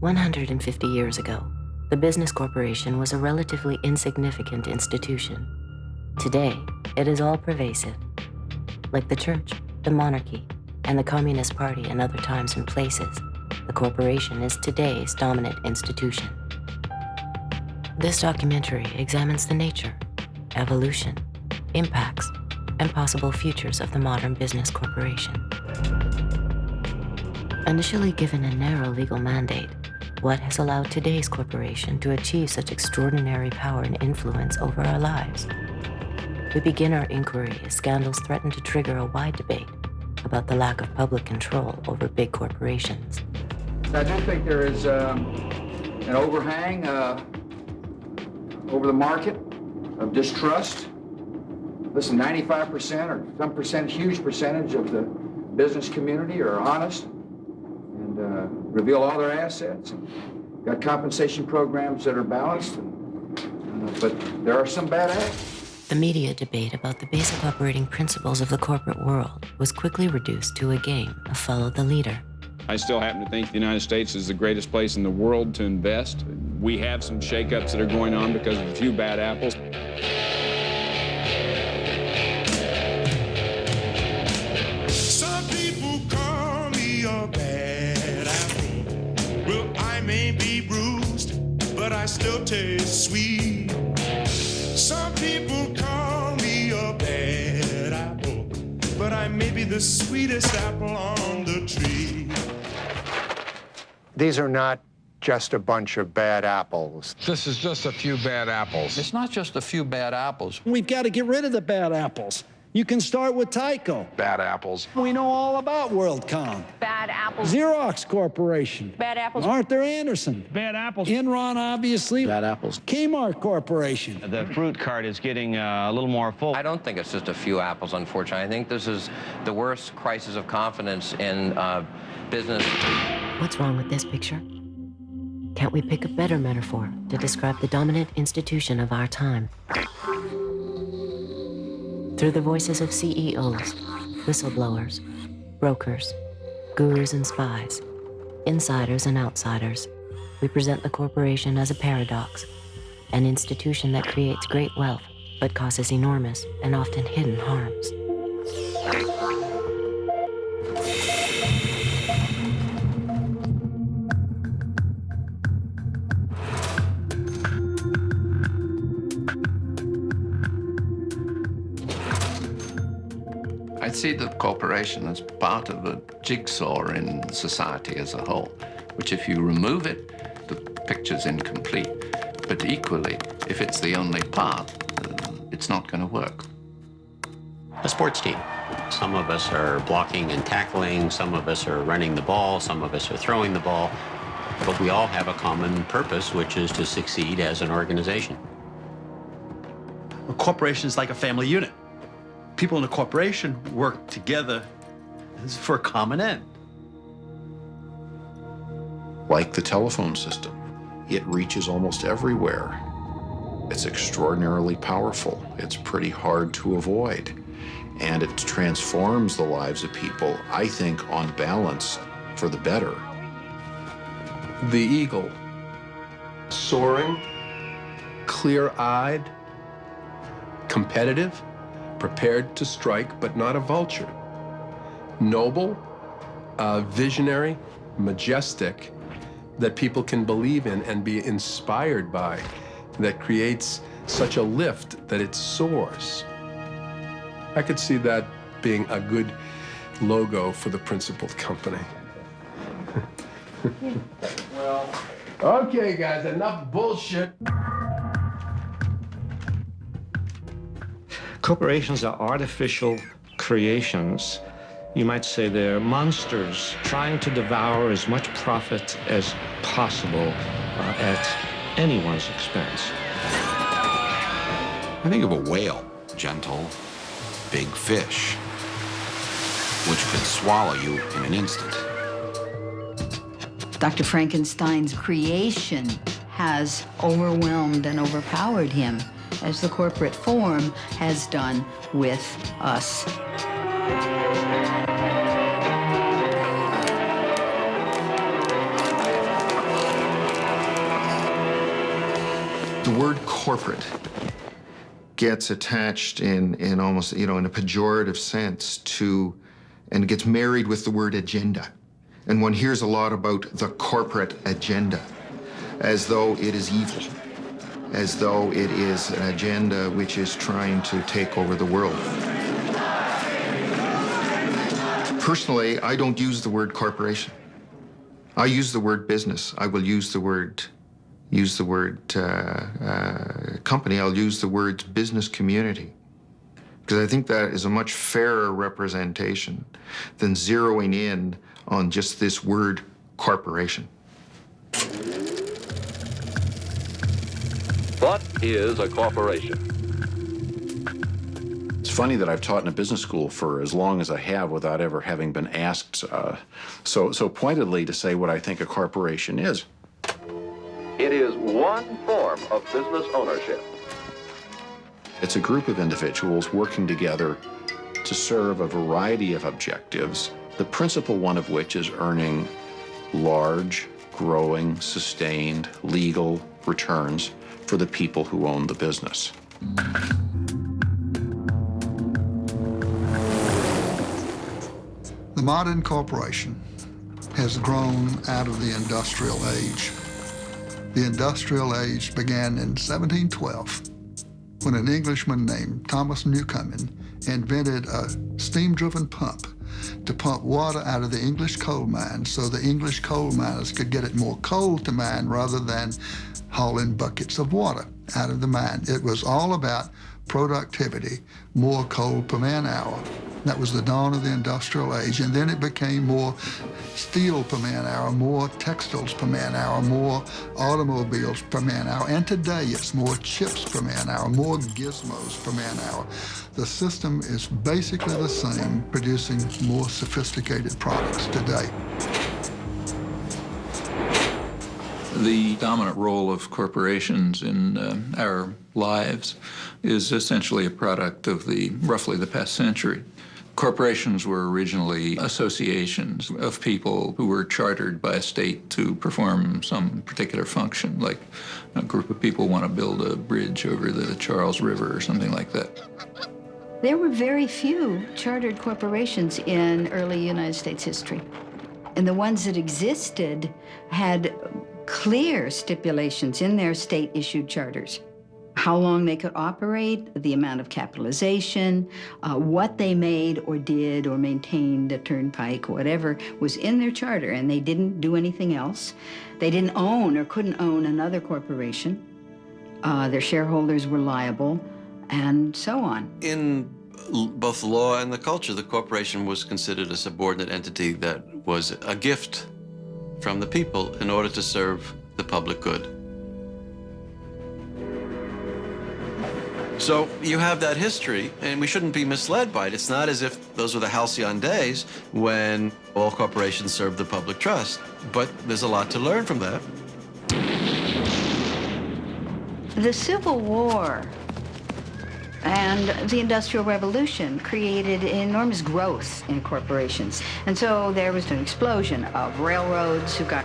150 years ago, the business corporation was a relatively insignificant institution. Today, it is all-pervasive. Like the church, the monarchy, and the Communist Party in other times and places, the corporation is today's dominant institution. This documentary examines the nature, evolution, impacts, and possible futures of the modern business corporation. Initially given a narrow legal mandate, what has allowed today's corporation to achieve such extraordinary power and influence over our lives? We begin our inquiry as scandals threaten to trigger a wide debate about the lack of public control over big corporations. I do think there is an overhang over the market of distrust. Listen, 95% or some percent, huge percentage of the business community are honest and reveal all their assets. And got compensation programs that are balanced, but there are some bad acts. The media debate about the basic operating principles of the corporate world was quickly reduced to a game of follow the leader. I still happen to think the United States is the greatest place in the world to invest. We have some shakeups that are going on because of a few bad apples. Some people call me a bad apple. Well, I may be bruised, but I still taste sweet. Some people call me a bad apple, but I may be the sweetest apple on the tree. These are not just a bunch of bad apples. This is just a few bad apples. It's not just a few bad apples. We've got to get rid of the bad apples. You can start with Tyco. Bad apples. We know all about WorldCom. Bad apples. Xerox Corporation. Bad apples. Arthur Anderson. Bad apples. Enron, obviously. Bad apples. Kmart Corporation. The fruit cart is getting a little more full. I don't think it's just a few apples, unfortunately. I think this is the worst crisis of confidence in business. What's wrong with this picture? Can't we pick a better metaphor to describe the dominant institution of our time? Through the voices of CEOs, whistleblowers, brokers, gurus and spies, insiders and outsiders, we present the corporation as a paradox, an institution that creates great wealth but causes enormous and often hidden harms. I see the corporation as part of a jigsaw in society as a whole, which if you remove it, the picture's incomplete. But equally, if it's the only part, it's not going to work. A sports team. Some of us are blocking and tackling, some of us are running the ball, some of us are throwing the ball, but we all have a common purpose, which is to succeed as an organization. A corporation is like a family unit. People in a corporation work together for a common end. Like the telephone system, it reaches almost everywhere. It's extraordinarily powerful. It's pretty hard to avoid. And it transforms the lives of people, I think, on balance, for the better. The eagle, soaring, clear-eyed, competitive, prepared to strike, but not a vulture. Noble, visionary, majestic, that people can believe in and be inspired by, that creates such a lift that it soars. I could see that being a good logo for the principal company. Well, okay, guys, enough bullshit. Corporations are artificial creations. You might say they're monsters trying to devour as much profit as possible at anyone's expense. I think of a whale, gentle, big fish, which could swallow you in an instant. Dr. Frankenstein's creation has overwhelmed and overpowered him, as the corporate form has done with us. The word corporate gets attached in almost, in a pejorative sense to, and gets married with the word agenda. And one hears a lot about the corporate agenda, as though it is evil, as though it is an agenda which is trying to take over the world. Personally, I don't use the word corporation. I use the word business. I will use the word company. I'll use the words business community, because I think that is a much fairer representation than zeroing in on just this word corporation. What is a corporation? It's funny that I've taught in a business school for as long as I have without ever having been asked so pointedly to say what I think a corporation is. It is one form of business ownership. It's a group of individuals working together to serve a variety of objectives, the principal one of which is earning large, growing, sustained, legal returns for the people who own the business. The modern corporation has grown out of the industrial age. The industrial age began in 1712 when an Englishman named Thomas Newcomen invented a steam-driven pump to pump water out of the English coal mines so the English coal miners could get it more coal to mine rather than hauling buckets of water out of the mine. It was all about productivity, more coal per man hour. That was the dawn of the industrial age, and then it became more steel per man hour, more textiles per man hour, more automobiles per man hour, and today it's more chips per man hour, more gizmos per man hour. The system is basically the same, producing more sophisticated products today. The dominant role of corporations in our lives is essentially a product of roughly the past century. Corporations were originally associations of people who were chartered by a state to perform some particular function, like a group of people want to build a bridge over the Charles River or something like that. There were very few chartered corporations in early United States history. And the ones that existed had clear stipulations in their state-issued charters. How long they could operate, the amount of capitalization, what they made or did or maintained, a turnpike, whatever, was in their charter, and they didn't do anything else. They didn't own or couldn't own another corporation. Their shareholders were liable, and so on. In both the law and the culture, the corporation was considered a subordinate entity that was a gift from the people in order to serve the public good. So you have that history, and we shouldn't be misled by it. It's not as if those were the halcyon days when all corporations served the public trust, but there's a lot to learn from that. The Civil War and the Industrial Revolution created enormous growth in corporations. And so there was an explosion of railroads who got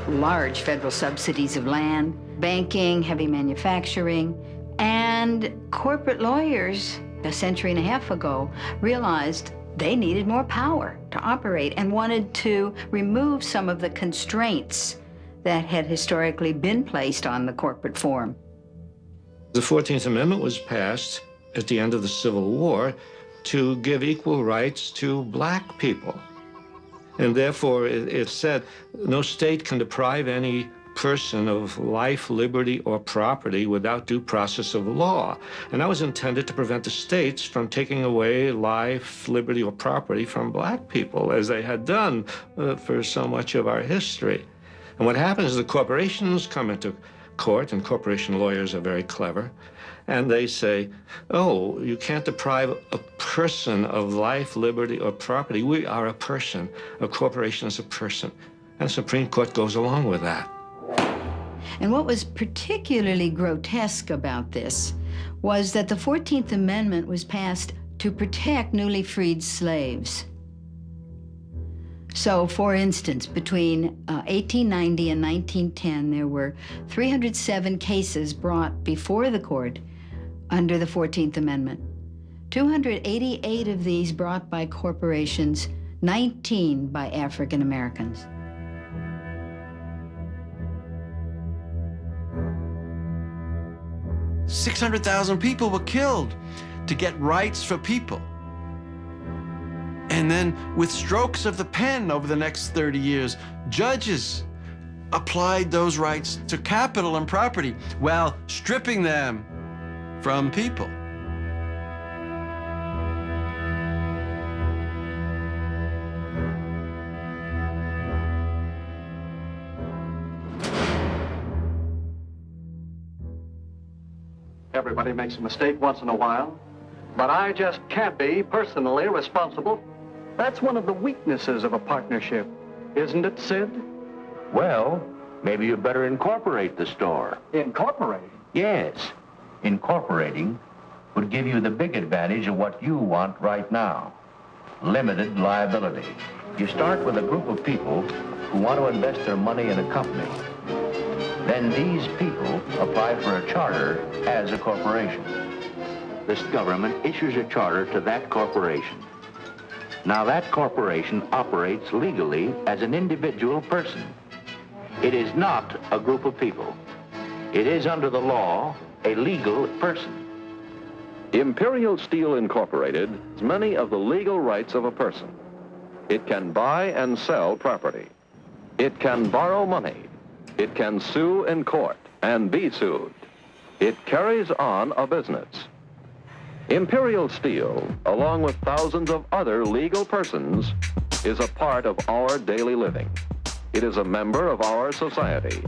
large federal subsidies of land, banking, heavy manufacturing, and corporate lawyers a century and a half ago realized they needed more power to operate and wanted to remove some of the constraints that had historically been placed on the corporate form. The 14th Amendment was passed at the end of the Civil War to give equal rights to black people. And therefore, it said no state can deprive any person of life, liberty, or property without due process of law. And that was intended to prevent the states from taking away life, liberty, or property from black people, as they had done for so much of our history. And what happens is the corporations come into court, and corporation lawyers are very clever, and they say, oh, you can't deprive a person of life, liberty, or property. We are a person. A corporation is a person. And the Supreme Court goes along with that. And what was particularly grotesque about this was that the 14th Amendment was passed to protect newly freed slaves. So, for instance, between 1890 and 1910, there were 307 cases brought before the court under the 14th Amendment. 288 of these brought by corporations, 19 by African Americans. $600,000 people were killed to get rights for people. And then, with strokes of the pen over the next 30 years, judges applied those rights to capital and property while stripping them from people. Everybody makes a mistake once in a while, but I just can't be personally responsible. That's one of the weaknesses of a partnership, isn't it, Sid? Well, maybe you better incorporate the store. Incorporate? Yes. Incorporating would give you the big advantage of what you want right now. Limited liability. You start with a group of people who want to invest their money in a company. Then these people apply for a charter as a corporation. This government issues a charter to that corporation. Now that corporation operates legally as an individual person. It is not a group of people. It is under the law a legal person. Imperial Steel Incorporated has many of the legal rights of a person. It can buy and sell property. It can borrow money. It can sue in court and be sued. It carries on a business. Imperial Steel, along with thousands of other legal persons, is a part of our daily living. It is a member of our society.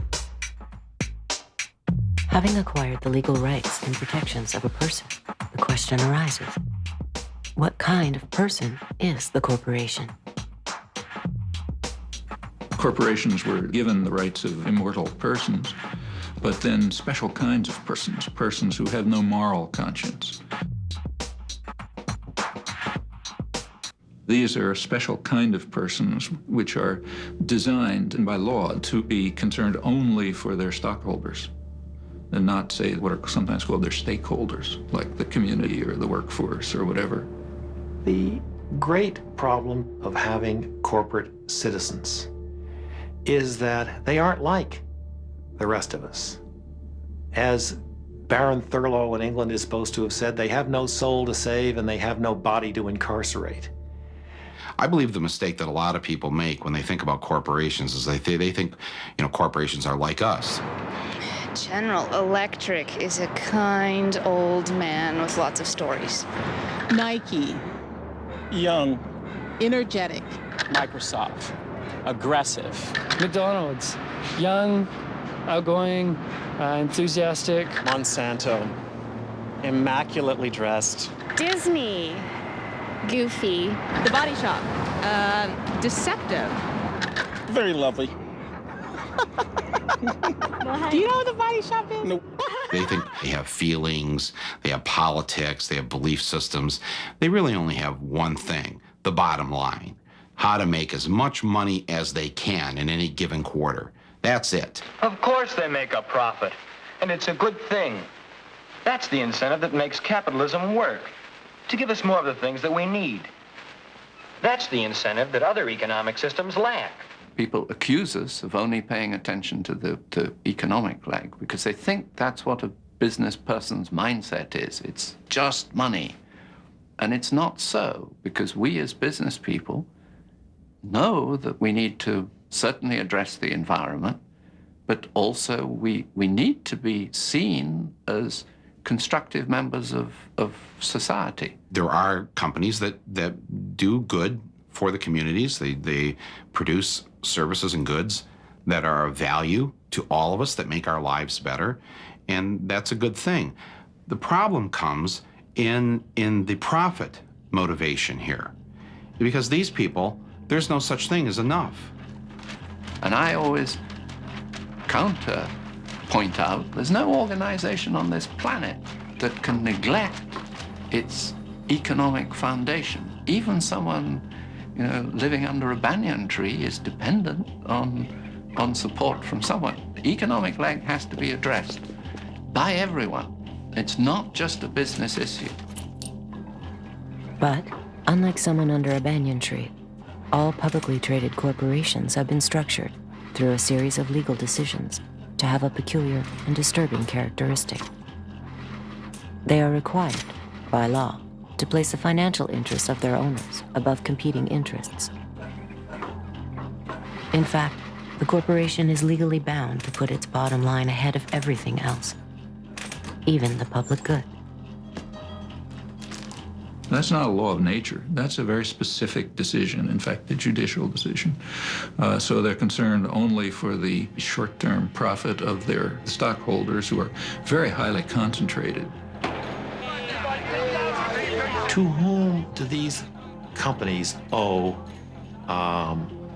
Having acquired the legal rights and protections of a person, the question arises, what kind of person is the corporation? Corporations were given the rights of immortal persons, but then special kinds of persons, persons who have no moral conscience. These are a special kind of persons which are designed and by law to be concerned only for their stockholders and not, say, what are sometimes called their stakeholders, like the community or the workforce or whatever. The great problem of having corporate citizens is that they aren't like the rest of us. As Baron Thurlow in England is supposed to have said, they have no soul to save and they have no body to incarcerate. I believe the mistake that a lot of people make when they think about corporations is they think, corporations are like us. General Electric is a kind old man with lots of stories. Nike. Young. Energetic. Microsoft. Aggressive. McDonald's. Young, outgoing, enthusiastic. Monsanto. Immaculately dressed. Disney. Goofy. The Body Shop. Deceptive. Very lovely. Do you know what the Body Shop is? No. They think they have feelings, they have politics, they have belief systems. They really only have one thing, the bottom line. How to make as much money as they can in any given quarter. That's it. Of course they make a profit, and it's a good thing. That's the incentive that makes capitalism work, to give us more of the things that we need. That's the incentive that other economic systems lack. People accuse us of only paying attention to the economic leg because they think that's what a business person's mindset is. It's just money. And it's not so, because we as business people know that we need to certainly address the environment, but also we need to be seen as constructive members of society. There are companies that do good for the communities. They produce services and goods that are of value to all of us, that make our lives better, and that's a good thing. The problem comes in the profit motivation here, because these people, there's no such thing as enough. And I always point out there's no organization on this planet that can neglect its economic foundation. Even someone You know, living under a banyan tree is dependent on support from someone. The economic leg has to be addressed by everyone. It's not just a business issue. But, unlike someone under a banyan tree, all publicly traded corporations have been structured through a series of legal decisions to have a peculiar and disturbing characteristic. They are required, by law, to place the financial interests of their owners above competing interests. In fact, the corporation is legally bound to put its bottom line ahead of everything else, even the public good. That's not a law of nature. That's a very specific decision, in fact, the judicial decision. So they're concerned only for the short-term profit of their stockholders, who are very highly concentrated. To whom do these companies owe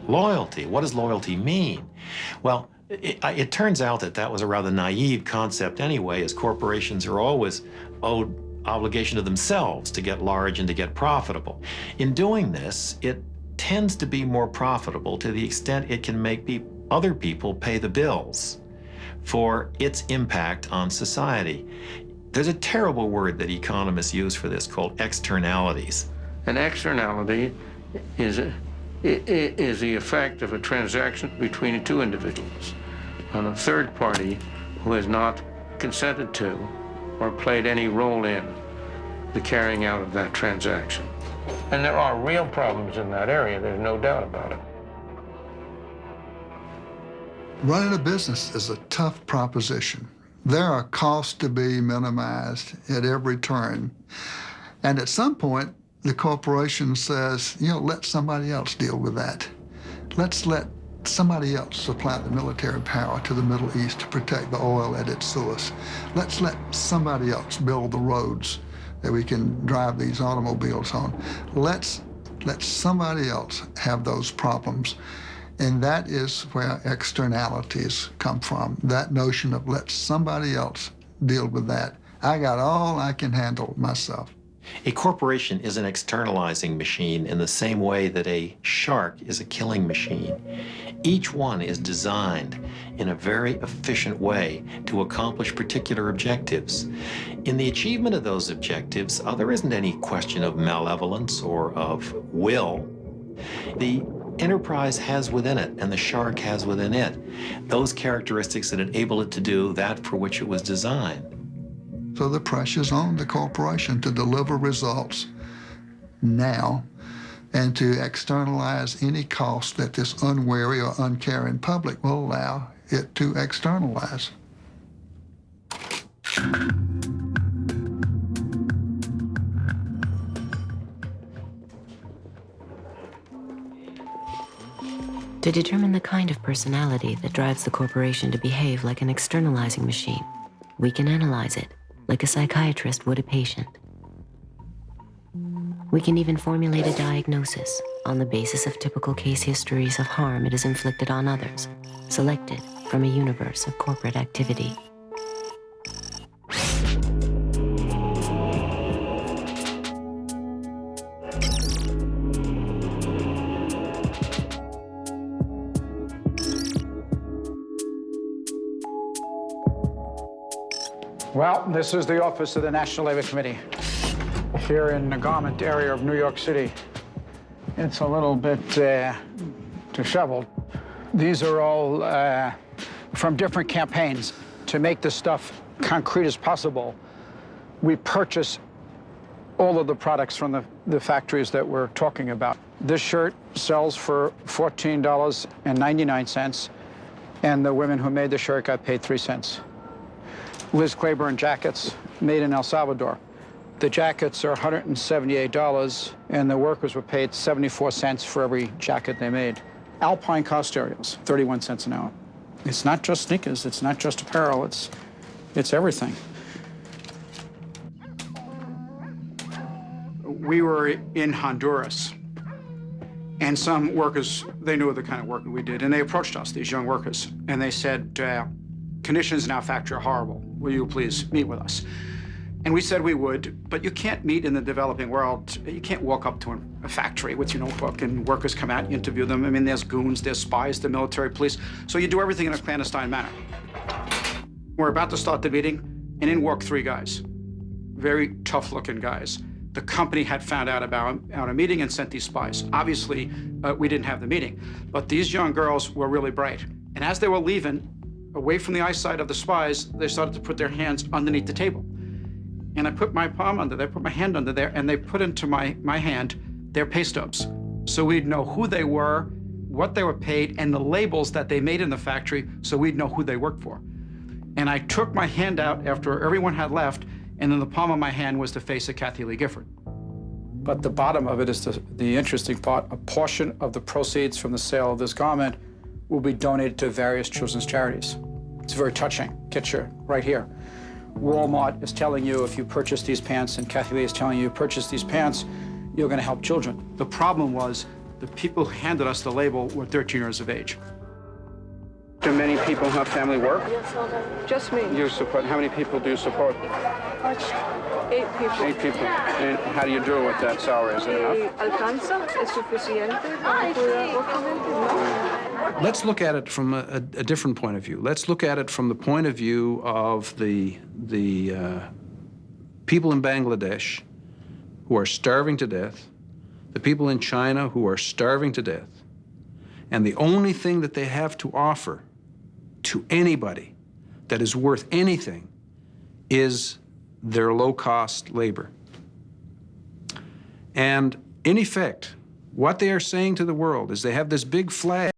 loyalty? What does loyalty mean? Well, it turns out that was a rather naive concept anyway, as corporations are always owed obligation to themselves to get large and to get profitable. In doing this, it tends to be more profitable to the extent it can make other people pay the bills for its impact on society. There's a terrible word that economists use for this called externalities. An externality is the effect of a transaction between two individuals on a third party who has not consented to or played any role in the carrying out of that transaction. And there are real problems in that area, there's no doubt about it. Running a business is a tough proposition. There are costs to be minimized at every turn. And at some point, the corporation says, let somebody else deal with that. Let's let somebody else supply the military power to the Middle East to protect the oil at its source. Let's let somebody else build the roads that we can drive these automobiles on. Let's let somebody else have those problems. And that is where externalities come from, that notion of let somebody else deal with that. I got all I can handle myself. A corporation is an externalizing machine in the same way that a shark is a killing machine. Each one is designed in a very efficient way to accomplish particular objectives. In the achievement of those objectives, there isn't any question of malevolence or of will. The enterprise has within it, and the shark has within it, those characteristics that enable it to do that for which it was designed. So the pressure's on the corporation to deliver results now and to externalize any cost that this unwary or uncaring public will allow it to externalize. To determine the kind of personality that drives the corporation to behave like an externalizing machine, we can analyze it like a psychiatrist would a patient. We can even formulate a diagnosis on the basis of typical case histories of harm it has inflicted on others, selected from a universe of corporate activity. Well, this is the office of the National Labor Committee here in the garment area of New York City. It's a little bit disheveled. These are all from different campaigns. To make this stuff concrete as possible, we purchase all of the products from the factories that we're talking about. This shirt sells for $14.99, and the women who made the shirt got paid 3 cents. Liz Claiborne jackets made in El Salvador. The jackets are $178, and the workers were paid 74 cents for every jacket they made. Alpine car stereos, 31 cents an hour. It's not just sneakers, it's not just apparel, it's everything. We were in Honduras, and some workers, they knew the kind of work we did, and they approached us, these young workers, and they said, conditions in our factory are horrible. Will you please meet with us? And we said we would, but you can't meet in the developing world. You can't walk up to a factory with your notebook and workers come out and interview them. I mean, there's goons, there's spies, the military police. So you do everything in a clandestine manner. We're about to start the meeting, and in walk 3 guys. Very tough-looking guys. The company had found out about our meeting and sent these spies. Obviously, we didn't have the meeting, but these young girls were really bright. And as they were leaving, away from the eyesight of the spies, they started to put their hands underneath the table. And I put my palm under there, put my hand under there, and they put into my hand their pay stubs. So we'd know who they were, what they were paid, and the labels that they made in the factory, so we'd know who they worked for. And I took my hand out after everyone had left, and in the palm of my hand was the face of Kathy Lee Gifford. But the bottom of it is the interesting part. A portion of the proceeds from the sale of this garment will be donated to various children's charities. It's very touching. Get your right here. Walmart is telling you if you purchase these pants, and Kathy Lee is telling you purchase these pants, you're going to help children. The problem was the people who handed us the label were 13 years of age. Do many people have family work? Just me. You support, how many people do you support? 8 people. 8 people. And how do you do with that salary? Is it enough? ¿Alcanza? ¿Es suficiente para cuidar No. Let's look at it from a different point of view. Let's look at it from the point of view of the people in Bangladesh who are starving to death, the people in China who are starving to death, and the only thing that they have to offer to anybody that is worth anything is their low-cost labor. And in effect, what they are saying to the world is they have this big flag